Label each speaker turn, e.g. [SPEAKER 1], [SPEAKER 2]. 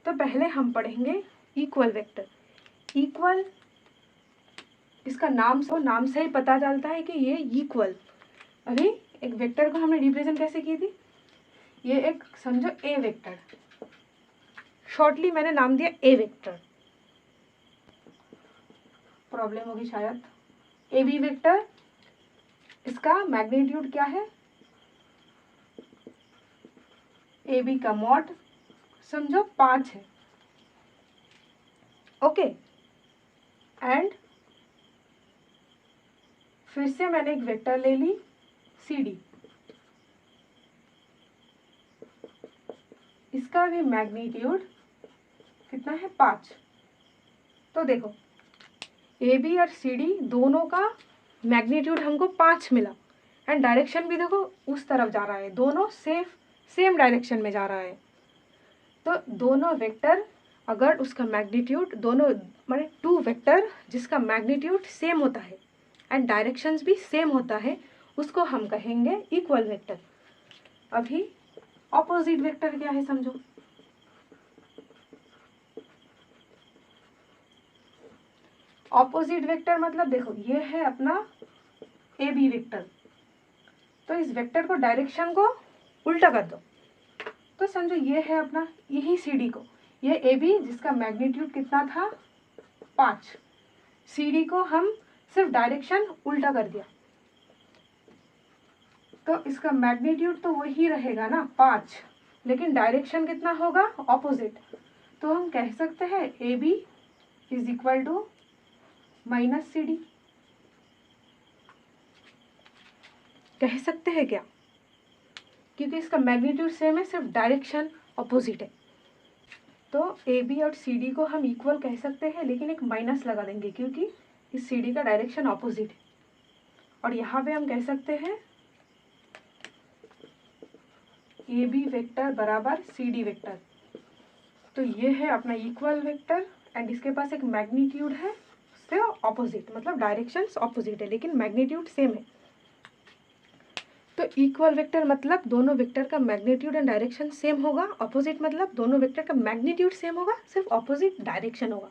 [SPEAKER 1] तो पहले हम पढ़ेंगे इक्वल वेक्टर। इक्वल, इसका नाम से ही पता चलता है कि ये इक्वल। अभी एक वेक्टर को हमने रिप्रेजेंट कैसे की थी, ये एक समझो ए वेक्टर, शॉर्टली मैंने नाम दिया ए वेक्टर। प्रॉब्लम होगी शायद। ए बी वेक्टर, इसका मैग्नीट्यूड क्या है, ए बी का मॉड समझो 5 है। ओके, एंड फिर से मैंने एक वेक्टर ले ली सी डी, इसका भी मैग्नीट्यूड कितना है 5। तो देखो ए बी और सी डी दोनों का मैग्नीट्यूड हमको 5 मिला, एंड डायरेक्शन भी देखो उस तरफ जा रहा है, दोनों सेम डायरेक्शन में जा रहा है। तो दोनों वेक्टर अगर उसका मैग्नीट्यूड, दोनों माने 2 वेक्टर जिसका मैग्नीट्यूड सेम होता है एंड डायरेक्शंस भी सेम होता है, उसको हम कहेंगे इक्वल वेक्टर। अभी ऑपोजिट वेक्टर क्या है समझो। ऑपोजिट वेक्टर मतलब देखो ये है अपना ए बी वेक्टर, तो इस वेक्टर को डायरेक्शन को उल्टा कर दो, तो समझो ये है अपना यही सी डी को, ये ए बी जिसका मैग्नीट्यूड कितना था 5, सी डी को हम सिर्फ डायरेक्शन उल्टा कर दिया, तो इसका मैग्नीट्यूड तो वही रहेगा ना 5, लेकिन डायरेक्शन कितना होगा ऑपोजिट। तो हम कह सकते हैं A B is equal to minus C D, कह सकते हैं क्या, क्योंकि इसका मैग्नीट्यूड सेम है, सिर्फ डायरेक्शन ऑपोजिट है। तो ए बी और सी डी को हम इक्वल कह सकते हैं, लेकिन एक माइनस लगा देंगे क्योंकि इस सी डी का डायरेक्शन ऑपोजिट है। और यहाँ पे हम कह सकते हैं ए बी वेक्टर बराबर सी डी वेक्टर। तो ये है अपना इक्वल वेक्टर, एंड इसके पास एक मैग्नीट्यूड है उससे ऑपोजिट, मतलब डायरेक्शंस ऑपोजिट है लेकिन मैग्नीट्यूड सेम है। तो इक्वल वेक्टर मतलब दोनों वेक्टर का मैग्नीट्यूड एंड डायरेक्शन सेम होगा, ऑपोजिट मतलब दोनों वेक्टर का मैग्नीट्यूड सेम होगा, सिर्फ ऑपोजिट डायरेक्शन होगा।